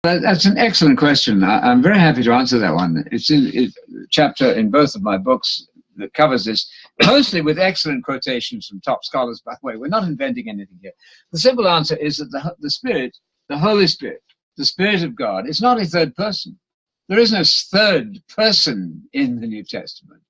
That's an excellent question. I'm very happy to answer that one. It's a chapter in both of my books that covers this, mostly with excellent quotations from top scholars, by the way. We're not inventing anything here. The simple answer is that the Spirit, the Holy Spirit, the Spirit of God, is not a third person. There is no third person in the New Testament.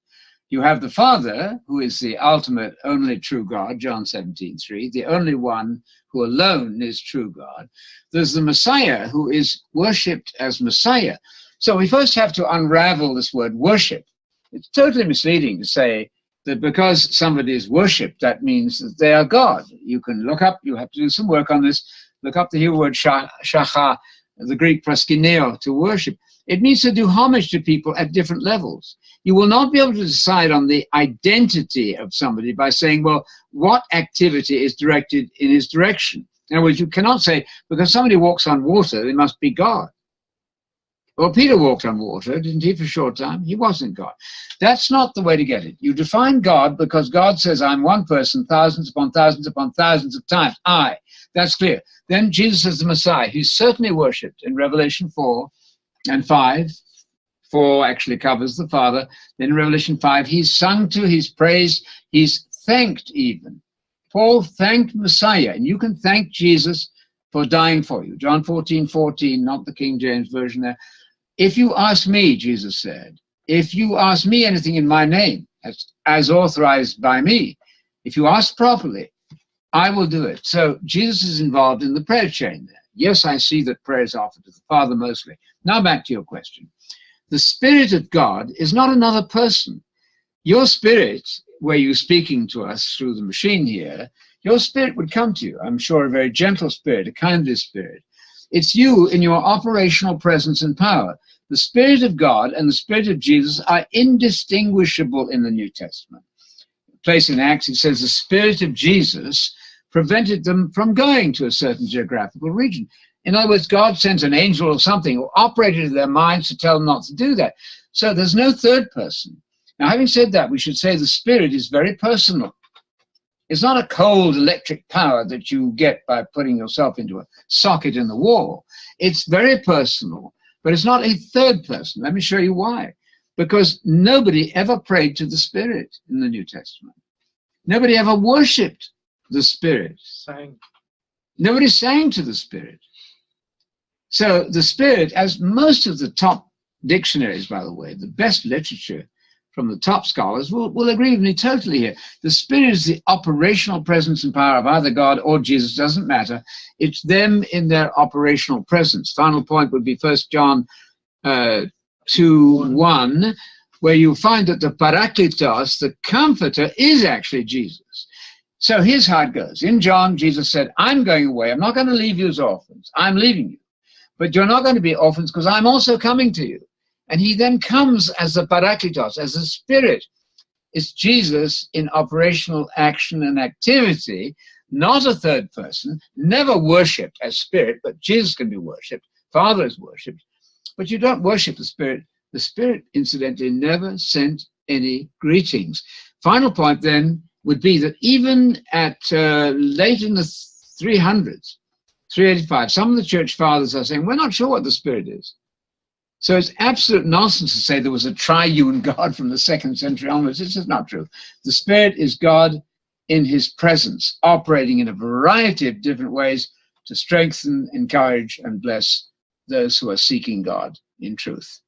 You have the Father, who is the ultimate, only true God, John 17:3, the only one who alone is true God. There's the Messiah, who is worshipped as Messiah. So we first have to unravel this word worship. It's totally misleading to say that because somebody is worshipped, that means that they are God. You can look up, you have to do some work on this, look up the Hebrew word shacha, the Greek proskuneo, to worship. It means to do homage to people at different levels. You will not be able to decide on the identity of somebody by saying, well, what activity is directed in his direction? In other words, you cannot say, because somebody walks on water, they must be God. Well, Peter walked on water, didn't he, for a short time? He wasn't God. That's not the way to get it. You define God because God says, I'm one person, thousands upon thousands upon thousands of times. I. That's clear. Then Jesus is the Messiah. He's certainly worshipped in Revelation 4 and 5. 4 actually covers the Father. Then in Revelation 5, he's sung to, he's praised, he's thanked even. Paul thanked Messiah, and you can thank Jesus for dying for you. John 14:14, not the King James Version there. If you ask me, Jesus said, if you ask me anything in my name, as authorized by me, if you ask properly, I will do it. So Jesus is involved in the prayer chain there. Yes, I see that prayer is offered to the Father mostly. Now back to your question. The Spirit of God is not another person. Your spirit, where you're speaking to us through the machine here, your spirit would come to you. I'm sure a very gentle spirit, a kindly spirit. It's you in your operational presence and power. The Spirit of God and the Spirit of Jesus are indistinguishable in the New Testament. A place in Acts, it says the Spirit of Jesus prevented them from going to a certain geographical region. In other words, God sends an angel or something who operated in their minds to tell them not to do that. So there's no third person. Now, having said that, we should say the Spirit is very personal. It's not a cold electric power that you get by putting yourself into a socket in the wall. It's very personal, but it's not a third person. Let me show you why. Because nobody ever prayed to the Spirit in the New Testament. Nobody ever worshipped the Spirit. Nobody sang to the Spirit. So the Spirit, as most of the top dictionaries, by the way, the best literature from the top scholars will agree with me totally here. The Spirit is the operational presence and power of either God or Jesus, doesn't matter. It's them in their operational presence. Final point would be 1 John 2:1, where you find that the Parakletos, the Comforter, is actually Jesus. So here's how it goes. In John, Jesus said, I'm going away. I'm not going to leave you as orphans. I'm leaving you. But you're not going to be orphans because I'm also coming to you. And he then comes as the Parakletos, as the Spirit. It's Jesus in operational action and activity, not a third person, never worshipped as Spirit, but Jesus can be worshipped. Father is worshipped. But you don't worship the Spirit. The Spirit, incidentally, never sent any greetings. Final point, then, would be that even at late in the 300s, 385, some of the church fathers are saying, we're not sure what the Spirit is. So it's absolute nonsense to say there was a triune God from the 2nd century onwards. This is not true. The Spirit is God in his presence, operating in a variety of different ways to strengthen, encourage, and bless those who are seeking God in truth.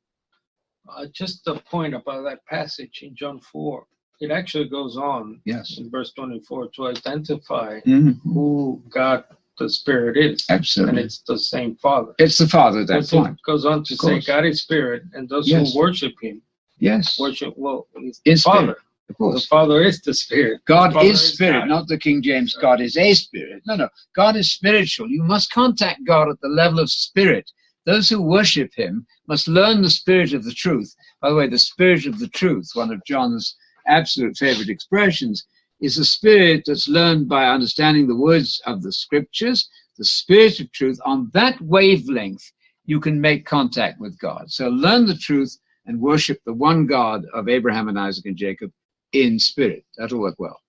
Just a point about that passage in John 4. It actually goes on in verse 24 to identify who God the Spirit is. Absolutely. And it's the same Father. It's the Father at that point. It goes on to say God is Spirit, and those who worship him worship, he's the Father. Of course. The Father is the Spirit. God is Spirit, not the King James, God is a Spirit. No. God is spiritual. You must contact God at the level of Spirit. Those who worship him must learn the Spirit of the truth. By the way, the Spirit of the truth, one of John's absolute favorite expressions, is a spirit that's learned by understanding the words of the Scriptures, the Spirit of truth. On that wavelength, you can make contact with God. So learn the truth and worship the one God of Abraham and Isaac and Jacob in spirit. That'll work well.